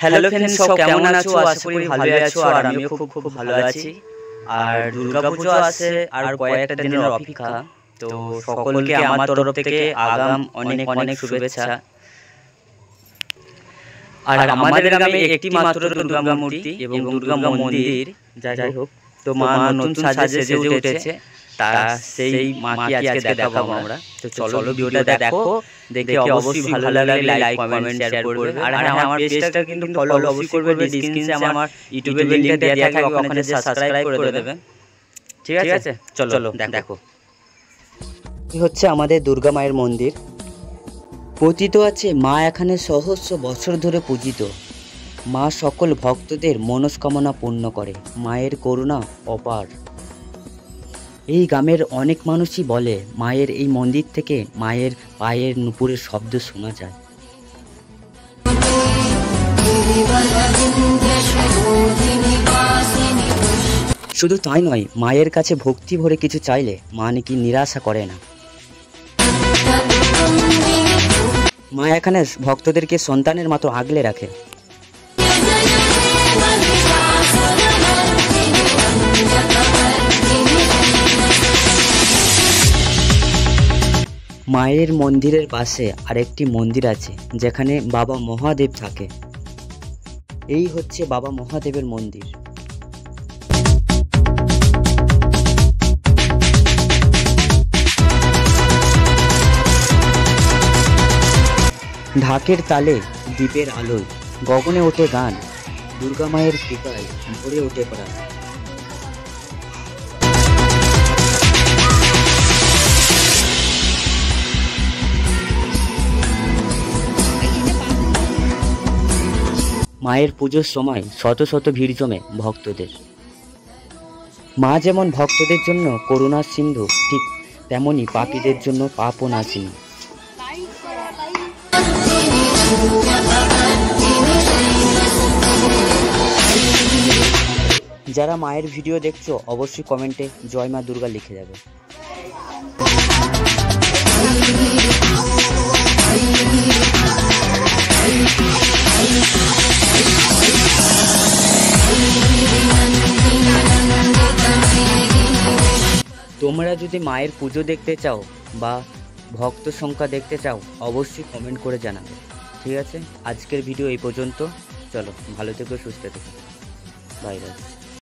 Hello friends, সব কেমন আছো? আশা করি ভালো আছো। আর আমিও খুব খুব ভালো আছি। আর দুর্গাপূজা আছে আর কয়েকটা দিনের অপেক্ষা। তো সকলকে আমার তরফ থেকে আগাম অনেক অনেক শুভেচ্ছা। আর আমাদের গ্রামে একটি মাত্র দুর্গা মূর্তি এবং দুর্গা মন্দির, যাই হোক, তো মা নতুন সাজে সেজে উঠেছে। তা সেই মাকে আজকে দেখাবো আমরা। তো চলো ভিডিওটা দেখো, দেখে অবশ্যই ভালো লাগলে লাইক কমেন্ট শেয়ার করবে। আর হ্যাঁ, আমার পেজটা কিন্তু ফলো অবশ্যই করবে। ডেসক্রিপশনে আমার ইউটিউবের লিংকটা দেয়া থাকবে, ওখানে যে সাবস্ক্রাইব করে দেবে। ঠিক আছে, চলো দেখো। এই হচ্ছে আমাদের দুর্গা মায়ের মন্দির। কথিত আছে মা এখানে সহস্র বছর ধরে পূজিত। মা সকল ভক্তদের মনস্কামনা পূর্ণ করে। মায়ের করুণা অপার। এই গ্রামের অনেক মানুষই বলে মায়ের এই মন্দির থেকে মায়ের পায়ের নুপুরের শব্দ শোনা যায়। শুধু তাই নয়, মায়ের কাছে ভক্তি ভরে কিছু চাইলে মা নাকি নিরাশা করে না। মা এখানে ভক্তদেরকে সন্তানের মতো আগলে রাখে। মায়ের মন্দিরের পাশে আরেকটি মন্দির আছে, যেখানে বাবা মহাদেব থাকে। এই হচ্ছে বাবা মহাদেবের মন্দির। ঢাকের তালে, দ্বীপের আলোয়, গগনে ওঠে গান। দুর্গা মায়ের কৃপায় ভরে ওঠে প্রাণ। মায়ের পুজোর সময় শত শত ভিড় জমে ভক্তদের। মা যেমন ভক্তদের জন্য করুণার সিন্ধু, ঠিক তেমনি পাপীদের জন্য পাপও নাশিনী। যারা মায়ের ভিডিও দেখছো অবশ্যই কমেন্টে জয় মা দুর্গা লিখে যাবে। তোমরা যদি মায়ের পুজো দেখতে চাও বা ভক্ত সংখ্যা দেখতে চাও অবশ্যই কমেন্ট করে জানাবে। ঠিক আছে, আজকের ভিডিও এই পর্যন্ত। চলো, ভালো থেকো, সুস্থ থেকো, বাই বাই।